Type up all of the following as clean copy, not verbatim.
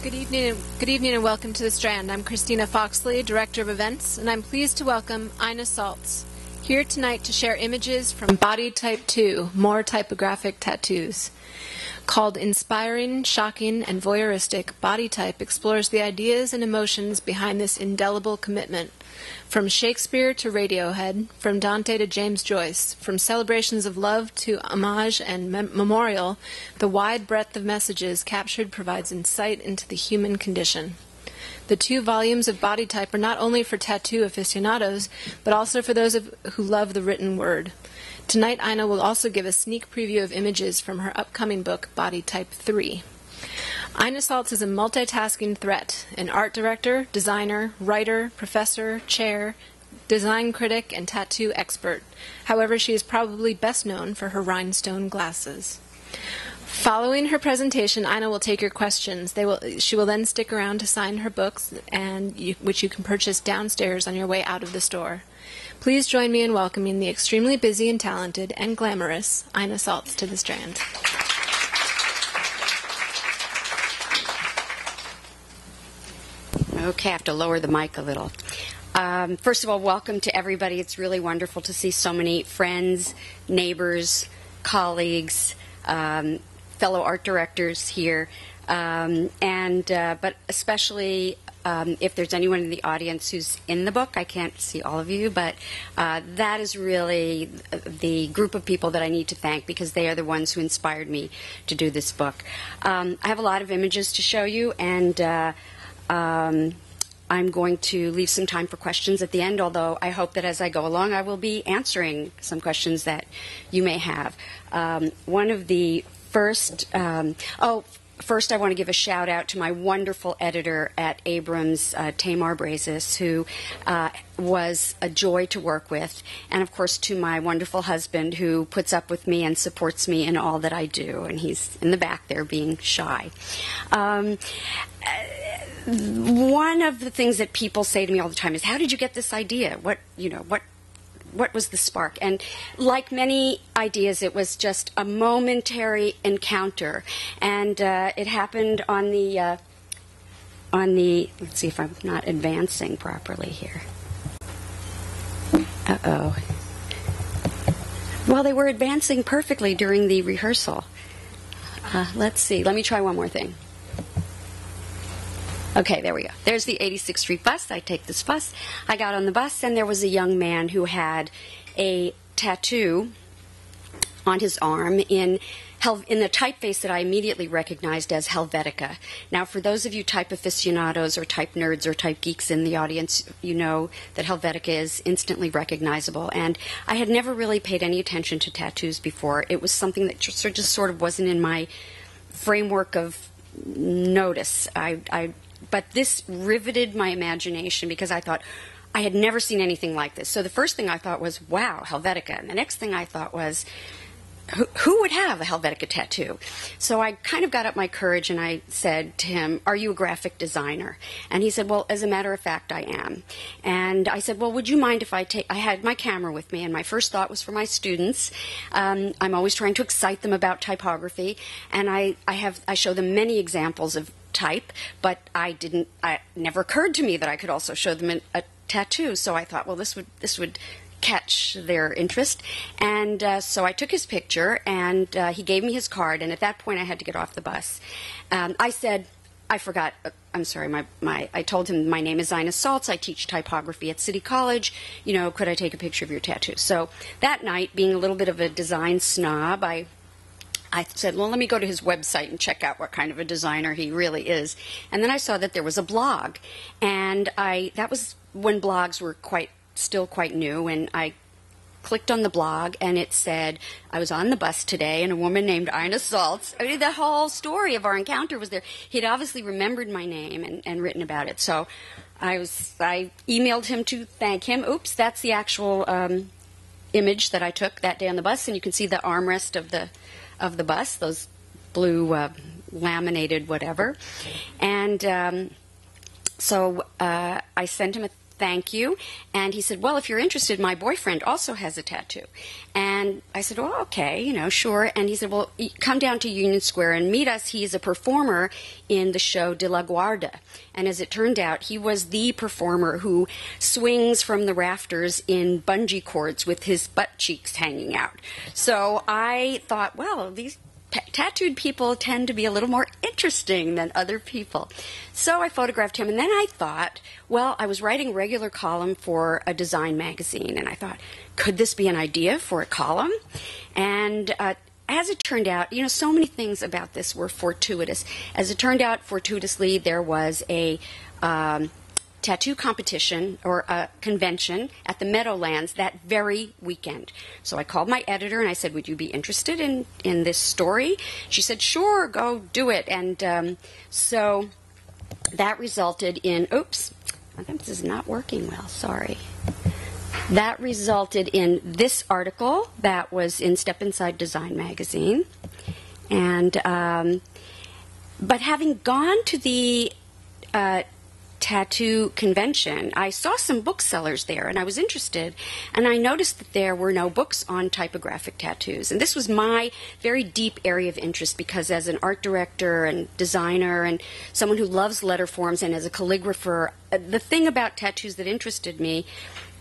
Good evening and welcome to the Strand. I'm Christina Foxley, Director of Events, and I'm pleased to welcome Ina Saltz, here tonight to share images from Body Type 2, More Typographic Tattoos. Called Inspiring, Shocking, and Voyeuristic, Body Type explores the ideas and emotions behind this indelible commitment. From Shakespeare to Radiohead, from Dante to James Joyce, from celebrations of love to homage and memorial, the wide breadth of messages captured provides insight into the human condition. The 2 volumes of Body Type are not only for tattoo aficionados, but also for those who love the written word. Tonight, Ina will also give a sneak preview of images from her upcoming book, Body Type 3. Ina Saltz is a multitasking threat, an art director, designer, writer, professor, chair, design critic, and tattoo expert. However, she is probably best known for her rhinestone glasses. Following her presentation, Ina will take your questions. She will then stick around to sign her books, which you can purchase downstairs on your way out of the store. Please join me in welcoming the extremely busy and talented and glamorous Ina Saltz to the Strand. Okay, I have to lower the mic a little. First of all, welcome to everybody. It's really wonderful to see so many friends, neighbors, colleagues, fellow art directors here, but especially if there's anyone in the audience who's in the book. I can't see all of you, but that is really the group of people that I need to thank, because they are the ones who inspired me to do this book. I have a lot of images to show you, and I'm going to leave some time for questions at the end, although I hope that as I go along I will be answering some questions that you may have. One of the first, first I want to give a shout out to my wonderful editor at Abrams, Tamar Brazis, who was a joy to work with, and of course to my wonderful husband, who puts up with me and supports me in all that I do, and he's in the back there being shy. One of the things that people say to me all the time is, how did you get this idea? What was the spark? And like many ideas, it was just a momentary encounter. And it happened on the, let's see if I'm not advancing properly here. Uh-oh. Well, they were advancing perfectly during the rehearsal. Let's see. Let me try one more thing. Okay, there we go. There's the 86th Street bus. I take this bus. I got on the bus, and there was a young man who had a tattoo on his arm in the typeface that I immediately recognized as Helvetica. Now, for those of you type aficionados or type nerds or type geeks in the audience, you know that Helvetica is instantly recognizable. And I had never really paid any attention to tattoos before. It was something that just sort of wasn't in my framework of notice. But this riveted my imagination, because I thought I had never seen anything like this. So the first thing I thought was, wow, Helvetica. And the next thing I thought was, who would have a Helvetica tattoo? So I kind of got up my courage and I said to him, are you a graphic designer? And he said, well, as a matter of fact, I am. And I said, well, would you mind if I had my camera with me, and my first thought was for my students. I'm always trying to excite them about typography, and I show them many examples of type, but it never occurred to me that I could also show them a tattoo. So I thought, well, this would catch their interest. And so I took his picture, and he gave me his card, and at that point I had to get off the bus. I said, I forgot, I'm sorry, I told him, my name is Ina Saltz, I teach typography at City College, could I take a picture of your tattoo? So that night, being a little bit of a design snob, I said, well, let me go to his website and check out what kind of a designer he really is. And then I saw that there was a blog, and that was when blogs were still quite new, and I clicked on the blog, and it said, I was on the bus today, and a woman named Ina Saltz. I mean, the whole story of our encounter was there. He'd obviously remembered my name and written about it. So I emailed him to thank him. Oops, that's the actual image that I took that day on the bus, and you can see the armrest of the bus, those blue laminated whatever. And so I sent him a thank you. And he said, well, if you're interested, my boyfriend also has a tattoo. And I said, well, okay, sure. And he said, well, come down to Union Square and meet us. He's a performer in the show De La Guarda. And as it turned out, he was the performer who swings from the rafters in bungee cords with his butt cheeks hanging out. So I thought, well, these tattooed people tend to be a little more interesting than other people. So I photographed him, and then I thought, well, I was writing a regular column for a design magazine, and I thought, could this be an idea for a column? And as it turned out, so many things about this were fortuitous. As it turned out, fortuitously, there was a tattoo competition or a convention at the Meadowlands that very weekend. So I called my editor and I said, would you be interested in this story? She said, sure, go do it. And so that resulted in, this is not working well, sorry. That resulted in this article that was in Step Inside Design magazine. And, but having gone to the tattoo convention, I saw some booksellers there, and I was interested, and I noticed that there were no books on typographic tattoos. And this was my very deep area of interest because as an art director and designer and someone who loves letter forms and as a calligrapher, the thing about tattoos that interested me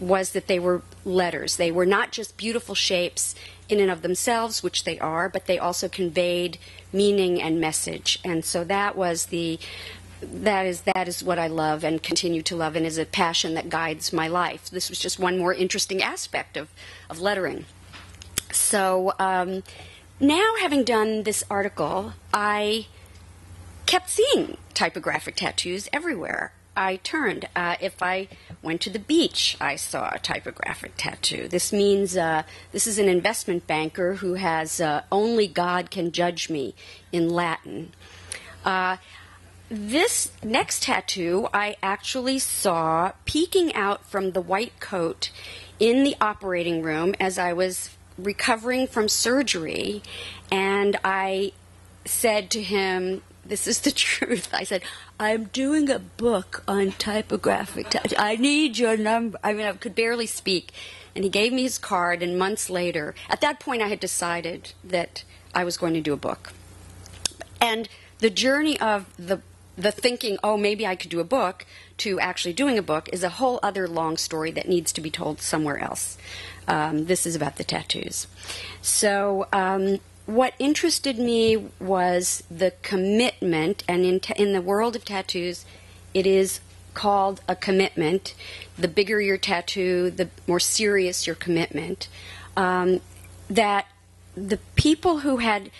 was that they were letters. They were not just beautiful shapes in and of themselves, which they are, but they also conveyed meaning and message. And so that is what I love and continue to love and is a passion that guides my life. This was just one more interesting aspect of lettering. So now, having done this article, I kept seeing typographic tattoos everywhere I turned. If I went to the beach, I saw a typographic tattoo. This means this is an investment banker who has "Only God Can Judge Me" in Latin. This next tattoo I actually saw peeking out from the white coat in the operating room as I was recovering from surgery, and I said to him, this is the truth, I said, I'm doing a book on typographic tattoo. I need your number. I could barely speak. And he gave me his card, and months later, at that point I had decided that I was going to do a book. And the journey of the thinking, maybe I could do a book, to actually doing a book is a whole other long story that needs to be told somewhere else. This is about the tattoos. So what interested me was the commitment, and in the world of tattoos, it is called a commitment. The bigger your tattoo, the more serious your commitment. That the people who had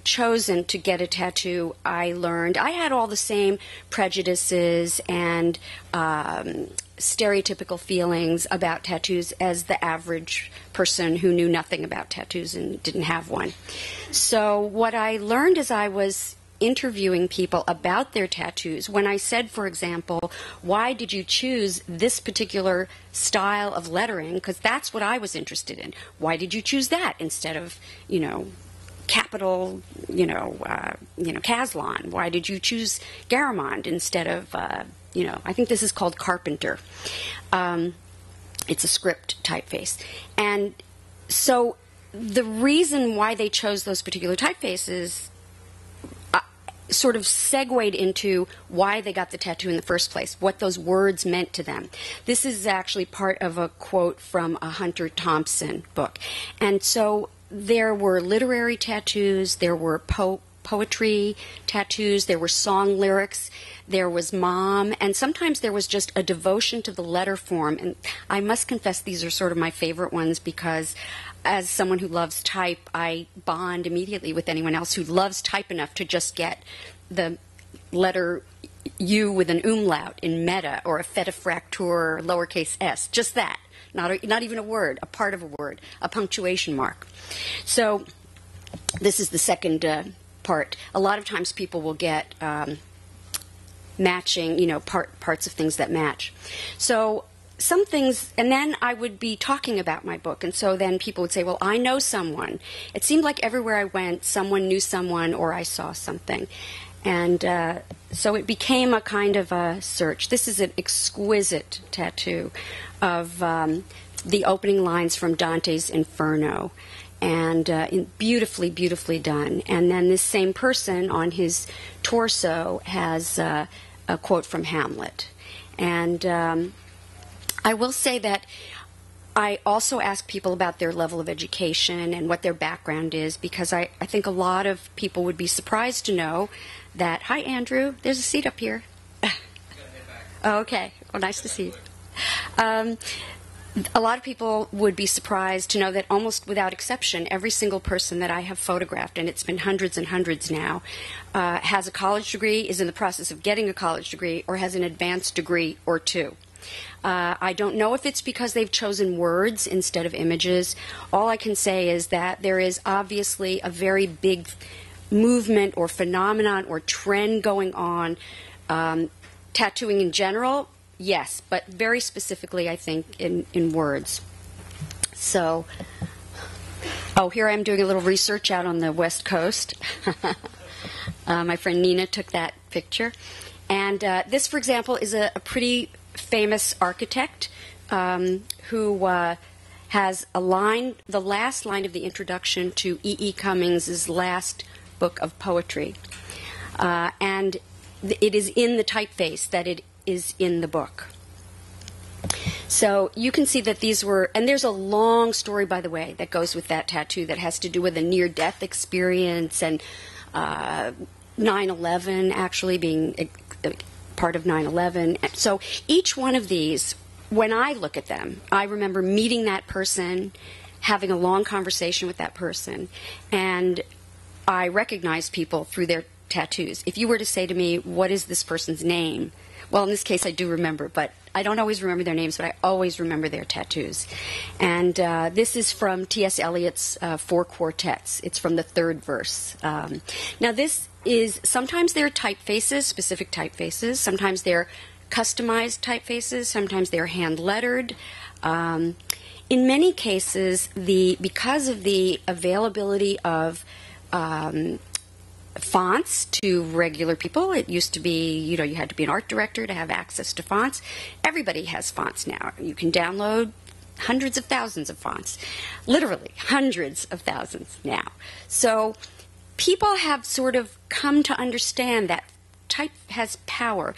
chosen to get a tattoo, I learned I had all the same prejudices and stereotypical feelings about tattoos as the average person who knew nothing about tattoos and didn't have one. So what I learned as I was interviewing people about their tattoos, when I said, for example, why did you choose this particular style of lettering, because that's what I was interested in. Why did you choose that instead of, capital, Caslon? Why did you choose Garamond instead of, I think this is called Carpenter. It's a script typeface. And so the reason why they chose those particular typefaces sort of segued into why they got the tattoo in the first place, what those words meant to them. This is actually part of a quote from a Hunter Thompson book. And so there were literary tattoos, there were poetry tattoos, there were song lyrics, there was mom, and sometimes there was just a devotion to the letter form. And I must confess these are sort of my favorite ones because as someone who loves type, I bond immediately with anyone else who loves type enough to just get the letter U with an umlaut in meta or a feta fraktur lowercase s, just that. Not even a word, a part of a word, a punctuation mark. So this is the second part. A lot of times people will get matching, parts of things that match. So some things, and then I would be talking about my book, and so then people would say, well, I know someone. It seemed like everywhere I went, someone knew someone or I saw something. And so it became a kind of a search. This is an exquisite tattoo of the opening lines from Dante's Inferno, and beautifully, beautifully done. And then this same person on his torso has a quote from Hamlet. And I will say that I also ask people about their level of education and what their background is, because I think a lot of people would be surprised to know that, hi, Andrew, there's a seat up here. Oh, okay. Well, nice to see you. A lot of people would be surprised to know that almost without exception, every single person that I have photographed, and it's been hundreds and hundreds now, has a college degree, is in the process of getting a college degree, or has an advanced degree or two. I don't know if it's because they've chosen words instead of images. All I can say is that there is obviously a very big movement or phenomenon or trend going on. Tattooing in general, yes, but very specifically, I think, in words. So, here I am doing a little research out on the West Coast. My friend Nina took that picture. And this, for example, is a pretty famous architect who has a line, the last line of the introduction to E.E. Cummings' last book of poetry. And it is in the typeface that it is in the book. So you can see that these were, and there's a long story, by the way, that goes with that tattoo that has to do with a near-death experience and 9/11 actually being part of 9/11. So each one of these, when I look at them, I remember meeting that person, having a long conversation with that person, and I recognize people through their tattoos. If you were to say to me, what is this person's name? Well, in this case, I do remember, but I don't always remember their names, but I always remember their tattoos. And this is from T.S. Eliot's Four Quartets. It's from the third verse. Now, this is, sometimes they're typefaces, specific typefaces. Sometimes they're customized typefaces. Sometimes they're hand-lettered. In many cases, because of the availability of fonts to regular people. It used to be, you had to be an art director to have access to fonts. Everybody has fonts now. You can download hundreds of thousands of fonts, literally hundreds of thousands now. So people have sort of come to understand that type has power.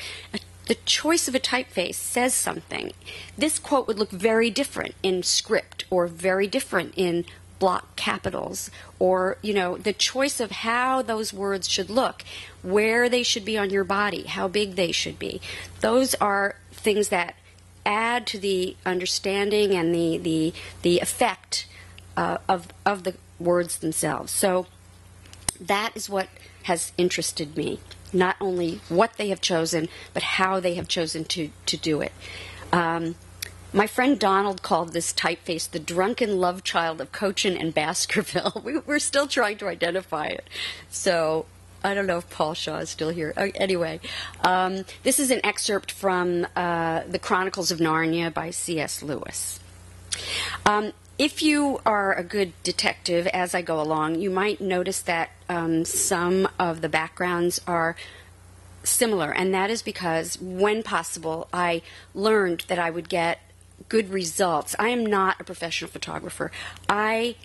The choice of a typeface says something. This quote would look very different in script or very different in block capitals, or the choice of how those words should look, where they should be on your body, how big they should be. Those are things that add to the understanding and the effect of the words themselves. So that is what has interested me, not only what they have chosen, but how they have chosen to do it. My friend Donald called this typeface the drunken love child of Cochin and Baskerville. We're still trying to identify it. So I don't know if Paul Shaw is still here. Anyway, this is an excerpt from the Chronicles of Narnia by C.S. Lewis. If you are a good detective as I go along, you might notice that some of the backgrounds are similar, and that is because, when possible, I learned that I would get good results. I am not a professional photographer. I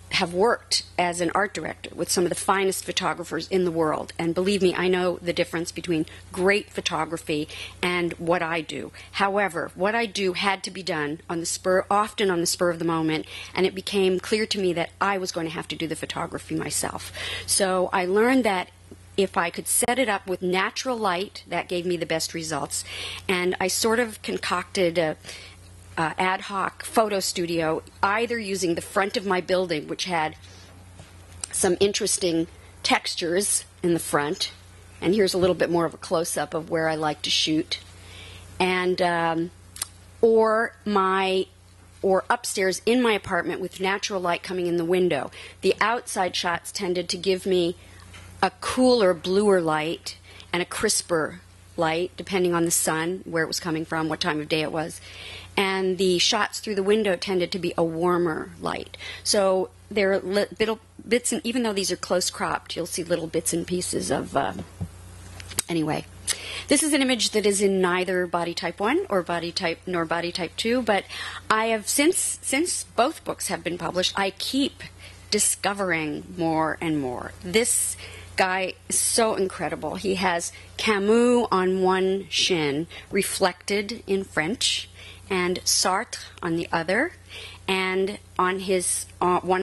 have worked as an art director with some of the finest photographers in the world, and believe me, I know the difference between great photography and what I do. However, what I do had to be done often on the spur of the moment, and it became clear to me that I was going to have to do the photography myself. So I learned that if I could set it up with natural light, that gave me the best results. And I sort of concocted a ad hoc photo studio, either using the front of my building, which had some interesting textures in the front, and here's a little bit more of a close-up of where I like to shoot, and or upstairs in my apartment with natural light coming in the window. The outside shots tended to give me a cooler, bluer light and a crisper light, depending on the sun, where it was coming from, what time of day it was. and the shots through the window tended to be a warmer light. So there are little bits, and even though these are close cropped, you'll see little bits and pieces of. Anyway, this is an image that is in neither body type 1 or body type nor body type 2, but I have since both books have been published, I keep discovering more and more. This guy is so incredible. He has Camus on one shin, reflected in French, and Sartre on the other, and on his one